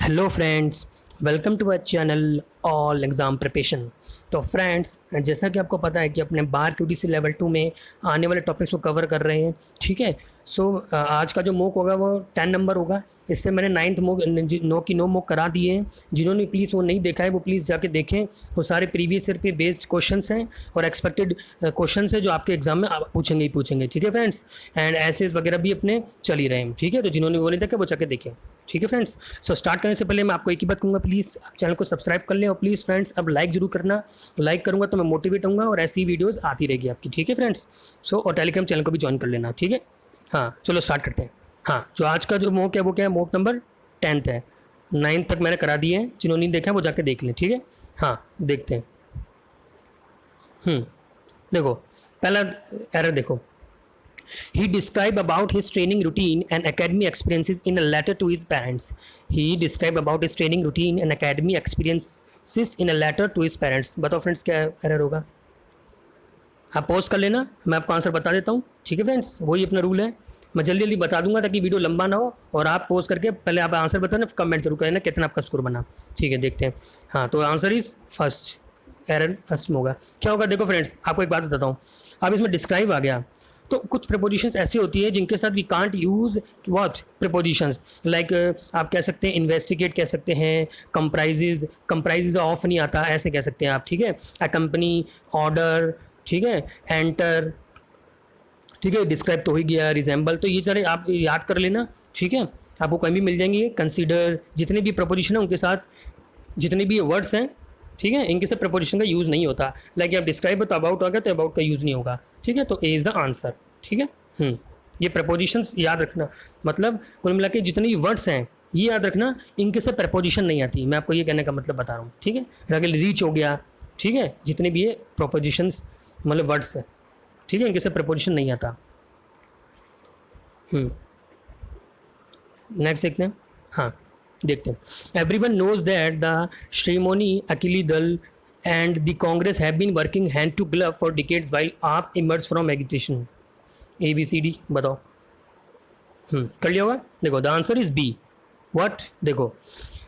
Hello friends, welcome to our channel all exam preparation. तो friends, जैसा कि आपको पता है कि अपने बार क्यूटीसी लेवल 2 में आने वाले टॉपिक्स को कवर कर रहे हैं। ठीक है, सो आज का जो मॉक होगा वो 10 नंबर होगा। इससे मैंने 9th मॉक नो मॉक करा दिए हैं। जिन्होंने प्लीज़ वो नहीं देखा है वो प्लीज़ जाके देखें। वो सारे प्रीवियस ईयर पे बेस्ड क्वेश्चंस हैं और एक्सपेक्टेड क्वेश्चंस हैं जो आपके एग्जाम में पूछेंगे ही पूछेंगे। ठीक है फ्रेंड्स, एंड एसेज वगैरह भी अपने चल ही रहे हैं। ठीक है, तो जिन्होंने वो नहीं देखा वो जाके देखें। ठीक है फ्रेंड्स, सो स्टार्ट करने से पहले मैं आपको एक ही बात कहूँगा, प्लीज़ चैनल को सब्सक्राइब कर लें और प्लीज़ फ्रेंड्स अब लाइक जरूर करना। लाइक करूँगा तो मैं मोटिवेट होऊंगा और ऐसी वीडियोस आती रहेगी आपकी। ठीक है फ्रेंड्स, सो और टेलीग्राम चैनल को भी ज्वाइन कर लेना। ठीक है, हाँ चलो स्टार्ट करते हैं। हाँ, जो आज का जो मॉक है वो क्या है, मॉक नंबर 10th है। 9th तक मैंने करा दिए हैं, जिन्होंने नहीं देखा वो जाके देख लें। ठीक है, हाँ देखते हैं। देखो पहला एरर देखो, he described about his training routine and academy experiences in a letter to his parents. He described about his training routine and academy experiences in a letter to his parents. बताओ friends क्या error होगा। आप post कर लेना, मैं आपको answer बता देता हूँ। ठीक है फ्रेंड्स, वही अपना रूल है, मैं जल्दी जल्दी बता दूंगा ताकि वीडियो लंबा ना हो। और आप पोस्ट करके पहले आप आंसर बताना, कमेंट जरूर करना कितना आपका स्कोर बना। ठीक है, देखते हैं। हाँ, तो answer is first, error first में होगा। क्या होगा देखो फ्रेंड्स, आपको एक बात बताता हूँ। अब इसमें डिस्क्राइब आ गया तो कुछ प्रपोजिशंस ऐसी होती है जिनके साथ we can't use what prepositions, like आप कह सकते हैं इन्वेस्टिगेट, कह सकते हैं कंप्राइजेज ऑफ नहीं आता, ऐसे कह सकते हैं आप। ठीक है, अकम्पनी, ऑर्डर, ठीक है, एंटर, ठीक है, डिस्क्राइब तो हो ही गया, रिजेंबल, तो ये सारे आप याद कर लेना। ठीक है, आपको कहीं भी मिल जाएंगे। कंसीडर, जितने भी प्रपोजिशन हैं उनके साथ जितने भी वर्ड्स हैं, ठीक है, इनके से प्रपोजिशन का यूज़ नहीं होता। लाइक आप डिस्क्राइब हो तो अबाउट आ गया तो अबाउट का यूज़ नहीं होगा। ठीक है, तो ए इज़ द आंसर। ठीक है, ये प्रपोजिशंस याद रखना, मतलब कुल मिला के जितने भी वर्ड्स हैं ये याद रखना, इनके से प्रपोजिशन नहीं आती। मैं आपको ये कहने का मतलब बता रहा हूँ। ठीक है, अगर रीच हो गया, ठीक है, जितने भी ये प्रपोजिशंस मतलब वर्ड्स हैं, ठीक है, इनके से प्रपोजिशन नहीं आता। नेक्स्ट देखते हैं। हाँ देखते हैं। Everyone knows that the Shiromani Akali Dal and the Congress have been working hand to glove for decades while आप इमर्ज फ्रॉम एगिटेशन। ABCD बताओ। कर लिया होगा। देखो the answer is B. What, देखो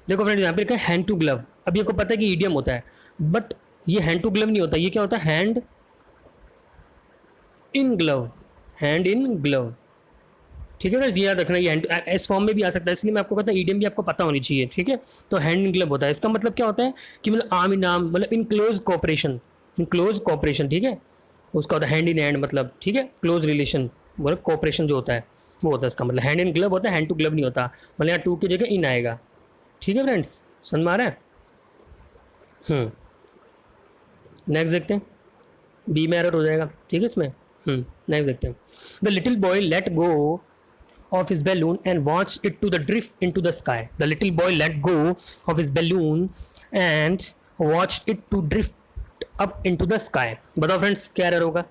फ्रेंड्स, यहाँ पे लिखा है हैंड टू ग्लव। अब ये को पता है कि ईडियम होता है, बट ये हैंड टू ग्लव नहीं होता। ये क्या होता है, hand in glove, hand in glove. ठीक है फ्रेंड्स, ये याद रखना, ये हैंड इस फॉर्म में भी आ सकता है, इसलिए मैं आपको कहता हूँ ईडियम भी आपको पता होनी चाहिए। ठीक है, तो हैंड इन ग्लव होता है। इसका मतलब क्या होता है कि मतलब आर्म इन आर्म, मतलब in close cooperation, in close cooperation. ठीक है, उसका होता है हैंड इन हैंड, मतलब ठीक है क्लोज रिलेशन, मतलब कोऑपरेशन जो होता है वो होता है इसका मतलब। हैंड इन ग्लव होता है, हैंड टू ग्लव नहीं होता, मतलब यहाँ टू की जगह इन आएगा। ठीक है फ्रेंड्स, समझ में आ रहा है। नेक्स्ट देखते हैं, बी में एरर हो जाएगा। ठीक है इसमें। नेक्स्ट देखते हैं। The little boy let go of his balloon and watched it to the drift into the sky. The little boy let go of his balloon and watched it to drift up into the sky. बताओ friends क्या error होगा।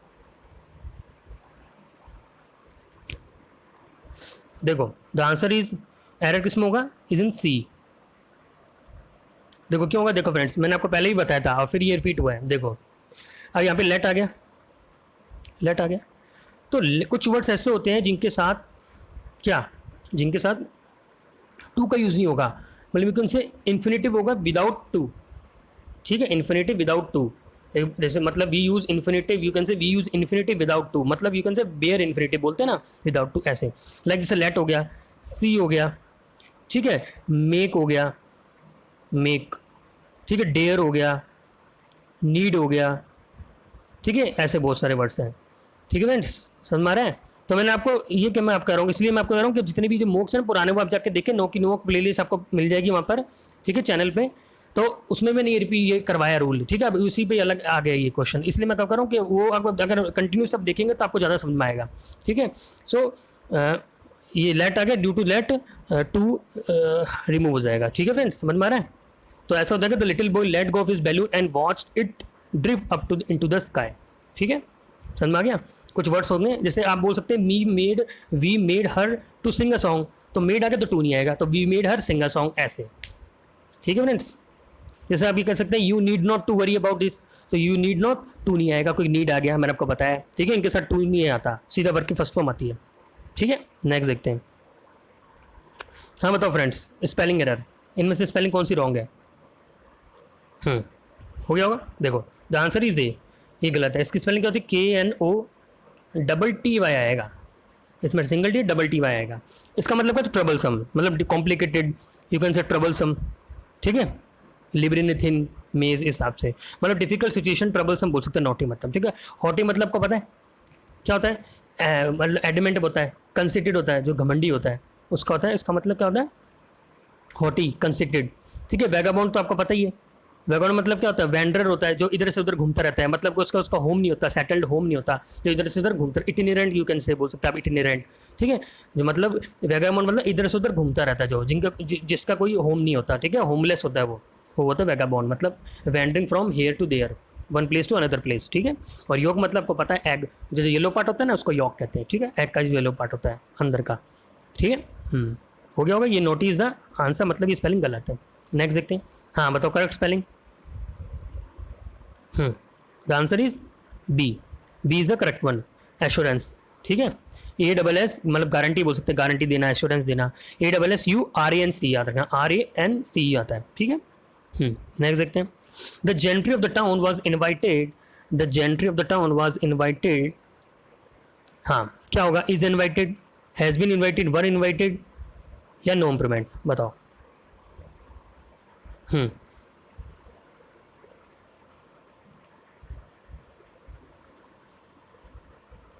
देखो the answer is, error किस में होगा, is in सी। देखो क्यों होगा, देखो फ्रेंड्स मैंने आपको पहले ही बताया था और फिर ये रिपीट हुआ है। देखो अब यहाँ पे लेट आ गया, लेट आ गया, तो कुछ वर्ड्स ऐसे होते हैं जिनके साथ क्या, जिनके साथ टू का यूज़ नहीं होगा, मतलब उनसे इन्फिनेटिव होगा विदाउट टू। ठीक है, इन्फिनेटिव विदाउट टू, जैसे मतलब we use infinitive, you can say we use infinitive without to, मतलब you can say bare infinitive बोलते हैं ना, विदाउट टू ऐसे। लाइक जैसे लेट हो गया, सी हो गया, ठीक है, मेक हो गया, मेक, ठीक है, डेयर हो गया, नीड हो गया। ठीक है, ऐसे बहुत सारे वर्ड्स हैं। ठीक है फ्रेंड्स, समझ में आ रहा है। तो मैंने आपको ये कि मैं आप कह रहा हूँ, इसलिए मैं आपको कह रहा हूँ कि जितने भी जो मॉक्स हैं पुराने वो आप जाके देखें। नो की नो प्लेलिस्ट आपको मिल जाएगी वहाँ पर, ठीक है, चैनल पे। तो उसमें मैंने ये करवाया रूल। ठीक है, अब उसी पे अलग आ गया ये क्वेश्चन, इसलिए मैं क्या कर रहा हूँ कि वो आपको अगर कंटिन्यू सब देखेंगे तो आपको ज़्यादा समझ में आएगा। ठीक है, सो ये लेट आ गया, due to late to remove हो जाएगा। ठीक है फ्रेंड्स, समझ में आ रहा है। तो ऐसा होता है कि the little boy let go off his balloon and watched it drift up to into the sky. ठीक है, समझ में आ गया। कुछ वर्ड्स होंगे जैसे आप बोल सकते हैं we made her to sing a song, तो मेड आ गया तो टू नहीं आएगा, तो we made her sing a song ऐसे। ठीक है फ्रेंड्स, जैसे आप ये कह सकते हैं you need not to worry about this, तो यू नीड नॉट, टू नहीं आएगा, कोई नीड आ गया, मैंने आपको बताया। ठीक है, इनके साथ टू नहीं आता, सीधा वर्ड की फर्स्ट फॉर्म आती है। ठीक है, नेक्स्ट देखते हैं। हाँ बताओ फ्रेंड्स, स्पेलिंग एरर इनमें से स्पेलिंग कौन सी रॉन्ग है? हो गया होगा। देखो द आंसर इज ए, ये गलत है। इसकी स्पेलिंग क्या होती है? KNO TY आएगा, इसमें single T double T Y आएगा। इसका मतलब क्या? तो ट्रबलसम, मतलब complicated, you can say troublesome, ठीक है, लिब्रिनिथिन मेज हिसाब से, मतलब डिफिकल्ट सिचुएशन ट्रबलसम बोल सकते हैं, नॉटी मतलब, ठीक है। हॉटी मतलब को पता है क्या होता है? मतलब एडमेंट होता है, कंसिटेड होता है, जो घमंडी होता है उसका होता है, इसका मतलब क्या होता है? हॉटी, कंसिटेड, ठीक है। वैगाबॉन्ड तो आपको पता ही है, वैगाबॉन्ड मतलब क्या होता है? वैंडरर होता है, जो इधर से उधर घूमता रहता है, मतलब उसका उसका होम नहीं होता, सेटल्ड होम नहीं होता, जो इधर से उधर घूमता। इटिनेरेंट यू कैन से बोल सकते हैं आप, इटिनेरेंट, ठीक है। जो मतलब वैगाबॉन्ड मतलब इधर से उधर घूमता रहता है, जो जिसका कोई होम नहीं होता, ठीक है, होमलेस होता है वो होता है वैगाबॉन्ड, मतलब wandering from here to there, one place to another place, ठीक है। और योग मतलब को पता है, एग, जो येलो पार्ट होता है ना उसको योग कहते हैं, ठीक है, एग का जो येलो पार्ट होता है अंदर का, ठीक है। हो गया होगा। ये नोटिस द आंसर, मतलब ये स्पेलिंग गलत है। नेक्स्ट देखते हैं। हाँ बताओ correct spelling. The answer is B, B is the correct one, assurance, ठीक है। ASS मतलब गारंटी बोल सकते हैं, गारंटी देना, एश्योरेंस देना। ASSURANC याद रखना, RANC आता है, ठीक है। नेक्स्ट देखते हैं। The gentry of the town was invited, the gentry of the town was invited, हाँ क्या होगा? Is invited, has been invited, were invited, या नो इम्प्रूवमेंट, बताओ।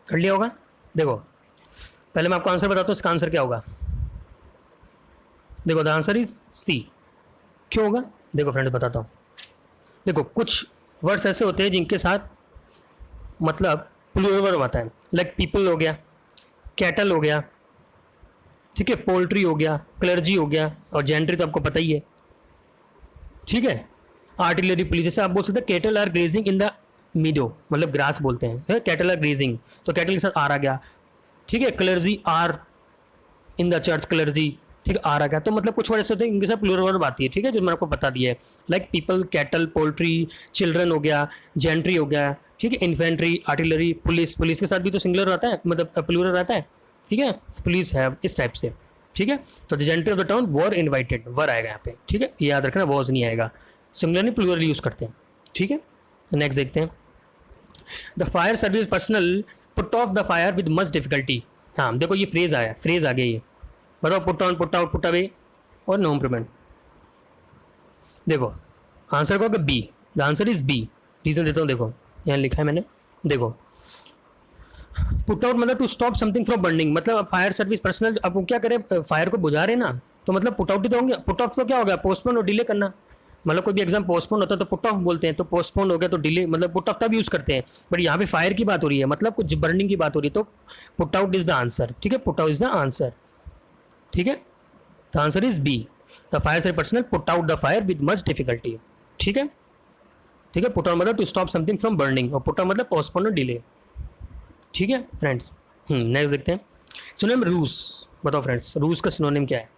कर लिया होगा। देखो पहले मैं आपको आंसर बताता हूँ, इसका आंसर क्या होगा। देखो द आंसर इज सी। क्यों होगा? देखो फ्रेंड्स बताता हूँ। देखो कुछ वर्ड्स ऐसे होते हैं जिनके साथ मतलब प्लूरल वर्ब आता है, लाइक पीपल हो गया, कैटल हो गया, ठीक है, पोल्ट्री हो गया, क्लर्जी हो गया, और जेंट्री तो आपको पता ही है, ठीक है। आर्टिलरी पुलिस, जैसे आप बोल सकते हैं cattle are grazing in the meadow, मतलब ग्रास बोलते हैं, कैटल आर ग्रेजिंग, तो कैटल के साथ आर आ गया, ठीक है। Clergy are in the church, clergy, ठीक है, आर आ गया। तो मतलब कुछ वर्ड ऐसे होते हैं इनके साथ प्लूरल वर्ब आती है, ठीक है, जो मैंने आपको बता दिया है, like people, cattle, poultry, children हो गया, जेंट्री हो गया, ठीक है, इन्फेंट्री, आर्टिलरी, पुलिस, पुलिस के साथ भी तो सिंगुलर आता है, मतलब प्लूरल आता है, ठीक है, पुलिस है, इस टाइप से, ठीक है। तो the gentry of the town were invited, were आएगा यहाँ पे, ठीक है, याद रखना, वॉज नहीं आएगा, सिंगुलर नहीं प्लूरल यूज़ करते हैं, ठीक है। नेक्स्ट देखते हैं। The fire service personnel put off the fire with much difficulty, हाँ देखो ये फ्रेज आया, फ्रेज आ गया ये, बताओ। Put on, put out, put away और नो इम्प्रूवमेंट। देखो आंसर को B, the answer is B. Reason देता हूँ, देखो यहाँ लिखा है मैंने, देखो पुट आउट मतलब to stop something from burning, मतलब फायर सर्विस पर्सनल अब वो क्या करे, फायर को बुझा रहे ना, तो मतलब पुट आउट ही तो होंगे। पुट ऑफ तो क्या हो गया? पोस्टपोन और डिले करना, मतलब कोई भी एग्जाम पोस्टपोन होता है तो पुट ऑफ बोलते हैं, तो पोस्टपोन हो गया तो डिले, मतलब पुट ऑफ तब यूज़ करते हैं, बट यहाँ पे फायर की बात हो रही है, मतलब कुछ बर्निंग की बात हो रही है, तो put out is the answer, ठीक है, put out is the answer, ठीक है। The answer is B, the fire service personnel put out the fire with much difficulty, ठीक है, ठीक है। पुट आउट मतलब to stop something from burning, और पुट आउट मतलब पोस्टपोन और डिले, ठीक है फ्रेंड्स। नेक्स्ट देखते हैं। सिनोनिम रूस, बताओ फ्रेंड्स रूस का सिनोनिम क्या है?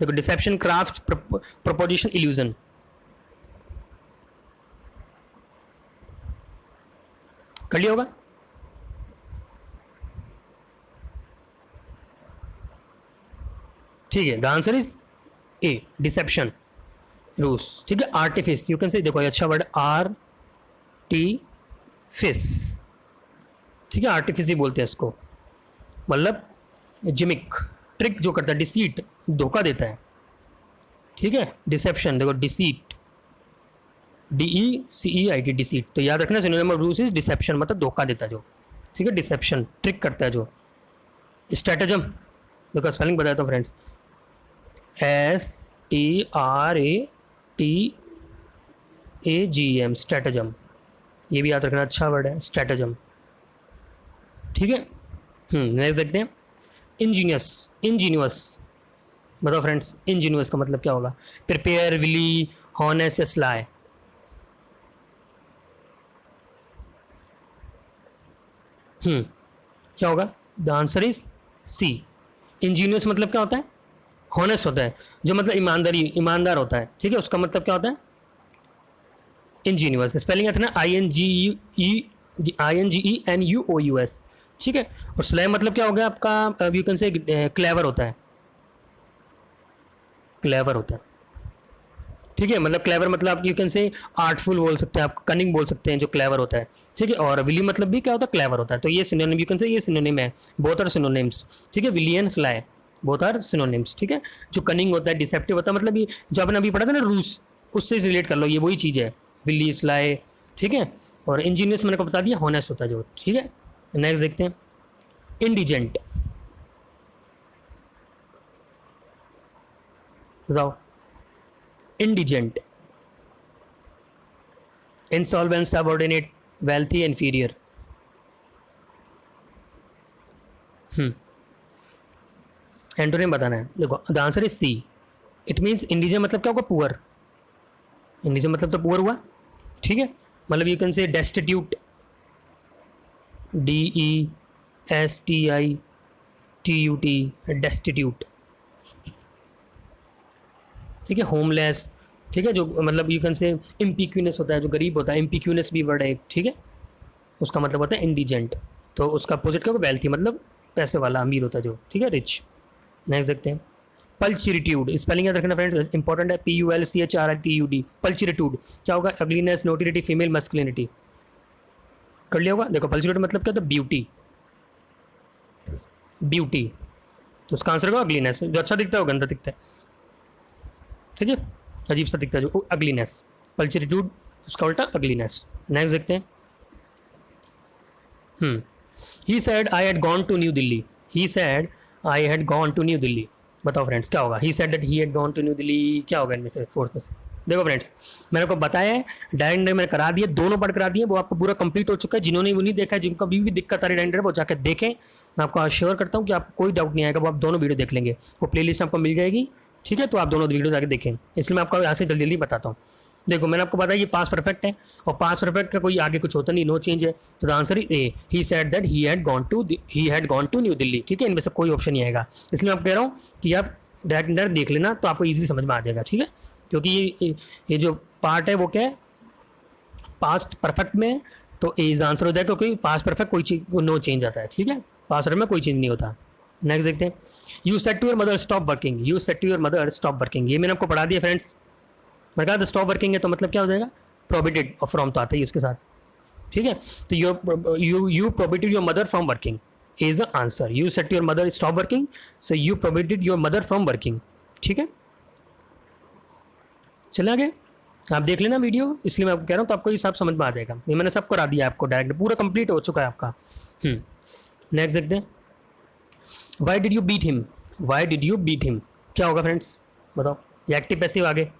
देखो डिसेप्शन, क्राफ्ट, प्रोपोजिशन, इल्यूजन। कर लिया होगा। ठीक है, the answer is A, deception, ruse, ठीक है। आर्टिफिस, यू कैन से, देखो ये अच्छा वर्ड, आर टी फिस, ठीक है, आर्टिफिस ही बोलते हैं इसको, मतलब जिमिक, ट्रिक जो करता है, डिसीट, धोखा देता है, ठीक है। डिसेप्शन, देखो डिसीट, DECEIT, डिसीट, तो याद रखना सिनोनिम ऑफ रूस इज डिसेप्शन, मतलब धोखा देता है जो, ठीक है, डिसेप्शन, ट्रिक करता है जो। स्ट्रैटेजम, देखो स्पेलिंग बताता हूँ फ्रेंड्स, STRATAGM, स्ट्रैटेजम, ये भी याद रखना, अच्छा वर्ड है स्ट्रैटेजम, ठीक है। नेक्स्ट देखते हैं। इंजीनियस, इंजीनियस, बताओ फ्रेंड्स इंजीनियस का मतलब क्या होगा? प्रिपेयर, विली, हॉनेस्ट या स्लाई? क्या होगा? The answer is C. Ingenious मतलब क्या होता है? हॉनेस्ट होता है, जो मतलब ईमानदार होता है, ठीक है, उसका मतलब क्या होता है? इंजीनियस। स्पेलिंग आता है ना, INGENUOUS, ठीक है। और स्लाई मतलब क्या हो गया आपका? यू कैन से क्लेवर होता है, क्लेवर होता है, ठीक है। मतलब क्लेवर मतलब आप यू कैन से आर्टफुल बोल सकते हैं, आप कनिंग बोल सकते हैं, जो क्लेवर होता है, ठीक है। और विली मतलब भी क्या होता है, क्लेवर होता है। तो ये सिनोनिम, यू कैन से ये सिनोनिम है, बोथ आर सिनोनिम्स, ठीक है। Wily and sly, both are synonyms, ठीक है। जो कनिंग होता है, डिसेप्टिव होता है, मतलब ये जो आपने अभी पढ़ा था ना रूस, उससे रिलेट कर लो, ये वही चीज़ है, विली स्लाई, ठीक है। और इंजीनियस मैंने को बता दिया, हॉनेस्ट होता है जो, ठीक है। नेक्स्ट देखते हैं, इंडिजेंट, बताओ। Indigent, insolvent, subordinate, wealthy, inferior. Antonym बताना है, देखो the answer is C. It means indigent मतलब क्या होगा, पुअर। इंडिजेंट मतलब तो पुअर हुआ, ठीक है। मतलब यू कैन से डेस्टिट्यूट, DESTITUT, डेस्टिट्यूट, ठीक है। होमलेस, ठीक है। जो मतलब यू कैन से इम्पिक्यूनेस होता है, जो गरीब होता है, इम्पिक्यूनेस भी वर्ड है, ठीक है। उसका मतलब होता है इंडिजेंट। तो उसका अपोजिट क्या होगा, वेल्थी, मतलब पैसे वाला, अमीर होता है जो, ठीक है, रिच। नेक्स्ट देखते हैं, पल्चिरिट्यूड, स्पेलिंग याद रखना फ्रेंड्स, इंपॉर्टेंट है, PULCHRITUD। पल्चिरिट्यूड क्या होगा, अगलीनेस, नोटिलिटी, फीमेल, मस्कुलिनिटी। कर लिया होगा। देखो पल्चिरिट्यूड मतलब क्या होता है, ब्यूटी, ब्यूटी। तो उसका आंसर होगा अगलीनेस, जो अच्छा दिखता है वो गंदा दिखता है, ठीक है, अजीब सा दिखता है जो, अगलीनेस। पल्चिरिट्यूड उसका उल्टा अगलीनेस। नेक्स्ट देखते हैं, he said I had gone to New Delhi. He said I had gone to New Delhi. बताओ फ्रेंड्स क्या होगा, he said that he had gone to New Delhi, क्या होगा इनमें से, फोर्थ में से। देखो फ्रेंड्स, मैंने आपको बताया है, डायरेक्ट मैंने करा दिए, दोनों पढ़ करा दिए, वो आपको पूरा कंप्लीट हो चुका है। जिन्होंने वो नहीं देखा है, जिनको अभी भी दिक्कत आ रही है वो जाकर देखें। मैं आपको श्योर करता हूँ कि आपको कोई डाउट नहीं आएगा, वो आप दोनों वीडियो देख लेंगे, वो प्लेलिस्ट आपको मिल जाएगी, ठीक है। तो आप दोनों वीडियो जाकर देखें, इसलिए मैं आपको यहाँ से जल्दी जल्दी बताता हूँ। देखो मैंने आपको बताया ये पास परफेक्ट है, और पास परफेक्ट का कोई आगे कुछ होता नहीं, नो चेंज है। तो the answer is A, he said that he had gone to New Delhi, ठीक है। इनमें से कोई ऑप्शन नहीं आएगा, इसलिए मैं आप कह रहा हूँ कि आप डायरेक्ट देख लेना, तो आपको ईजिली समझ में आ जाएगा, ठीक है। क्योंकि ये जो पार्ट है वो क्या है, पास्ट परफेक्ट में, तो ए इज आंसर हो जाएगा, क्योंकि पास्ट परफेक्ट कोई चीज नो चेंज आता है, ठीक है। पास्ट परफेक्ट में कोई चेंज नहीं होता। नेक्स्ट देखते हैं, you said to your mother stop working. You said to your mother stop working, ये मैंने आपको पढ़ा दिया फ्रेंड्स। मैंने कहा स्टॉप वर्किंग है तो मतलब क्या हो जाएगा, प्रोबिटेड, और फ्रॉम तो आता ही उसके साथ, ठीक है। तो you prohibited your mother from working is the answer. You said to your mother stop working, so you prohibited your mother from working, ठीक है। चले आगे, आप देख लेना वीडियो, इसलिए मैं आपको कह रहा हूँ, तो आपको ये सब समझ में आ जाएगा। ये मैंने सब करा दिया आपको, डायरेक्ट पूरा कंप्लीट हो चुका है आपका। नेक्स्ट देखते हैं, why did you beat him. Why did you beat him क्या होगा फ्रेंड्स, बताओ। ये एक्टिव पैसिव आगे,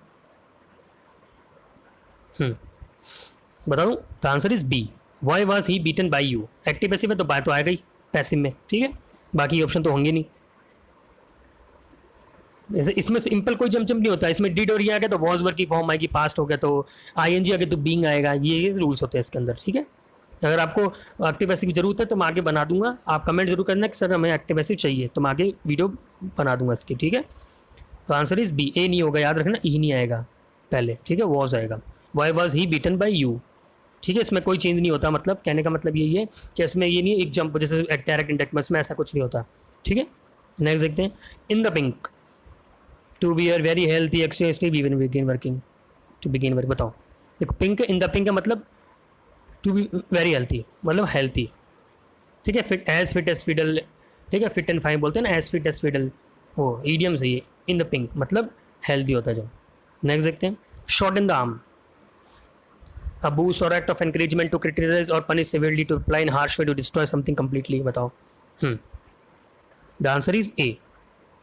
बता दूँ, the answer is B, why was he beaten by you. Active passive है तो बाय तो आएगा ही पैसिव में, ठीक है। बाकी ऑप्शन तो होंगे नहीं, जैसे इसमें सिंपल कोई जम नहीं होता, इसमें डिड और ये आ गया तो वॉज वर्क की फॉर्म आएगी, पास्ट हो गया तो ING आ गया तो बीइंग आएगा, ये रूल्स होते हैं इसके अंदर, ठीक है। अगर आपको एक्टिव पैसिव की जरूरत है तो मैं आगे बना दूंगा, आप कमेंट जरूर करना कि सर हमें एक्टिव पैसिव चाहिए, तो मैं आगे वीडियो बना दूंगा इसकी, ठीक है। तो आंसर इज बी, ए नहीं होगा, याद रखना, ई नहीं आएगा पहले, ठीक है, वॉज आएगा। Y was he beaten by you, ठीक है। इसमें कोई चेंज नहीं होता, मतलब कहने का मतलब यही है कि इसमें ये नहीं है एक जंप जैसे डायरेक्ट इंडेक्ट में, इसमें ऐसा कुछ नहीं होता, ठीक है। नेक्स्ट देखते हैं, in the pink, to we are very healthy extreme even begin working, to begin work. बताओ, देखो पिंक, इन द पिंक का मतलब टू बी वेरी हेल्थी, मतलब हेल्थी, ठीक है। फिट एज फिडल, ठीक है, फिट एंड फाइन बोलते हैं ना, एज फिट एज फिडल, वो ईडियम से ये इन द पिंक मतलब हेल्थी होता है जो। नेक्स्ट देखते हैं, shot in the arm, a boost or act of encouragement to criticize or punish severely, to apply in harsh way, to destroy something completely। बताओ। The answer is A,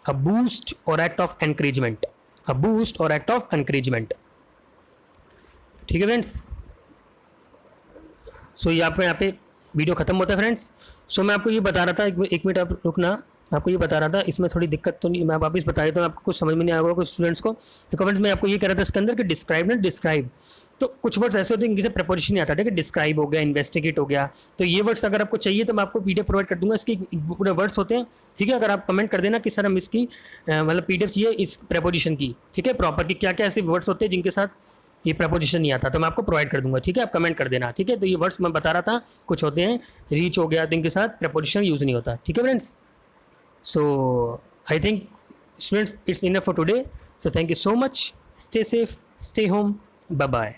a boost or act of encouragement, a boost or act of encouragement, ठीक है friends. सो यहाँ पे video खत्म होता है friends. सो मैं आपको ये बता रहा था, एक मिनट आप रुकना, मैं आपको ये बता रहा था, इसमें थोड़ी दिक्कत तो नहीं, मैं वापस बता देता हूँ, आपको कुछ समझ में नहीं आएगा कुछ स्टूडेंट्स को। तो फ्रेंड्स मैं आपको ये कह रहा था इसके अंदर कि डिस्क्राइब ना, डिस्क्राइब, तो कुछ वर्ड्स ऐसे होते हैं जिनसे प्रपोजिशन नहीं आता, ठीक है। डिस्क्राइब हो गया, इन्वेस्टिगेट हो गया, तो ये वर्ड्स अगर आपको चाहिए तो मैं आपको PDF प्रोवाइड कर दूंगा, इसके पूरे वर्ड्स होते हैं, ठीक है। अगर आप कमेंट कर देना कि सर हम इसकी मतलब PDF चाहिए इस प्रपोजिशन की, ठीक है, प्रॉपर की क्या क्या ऐसे वर्ड्स होते हैं जिनके साथ ये प्रपोजिशन नहीं आता, तो मैं आपको प्रोवाइड कर दूंगा, ठीक है। आप कमेंट कर देना, ठीक है। तो ये वर्ड्स मैं बता रहा था, कुछ होते हैं रीच हो गया, तो इनके साथ प्रपोजिशन यूज़ नहीं होता, ठीक है friends. So I think students it's enough for today. So thank you so much, stay safe, stay home, bye bye.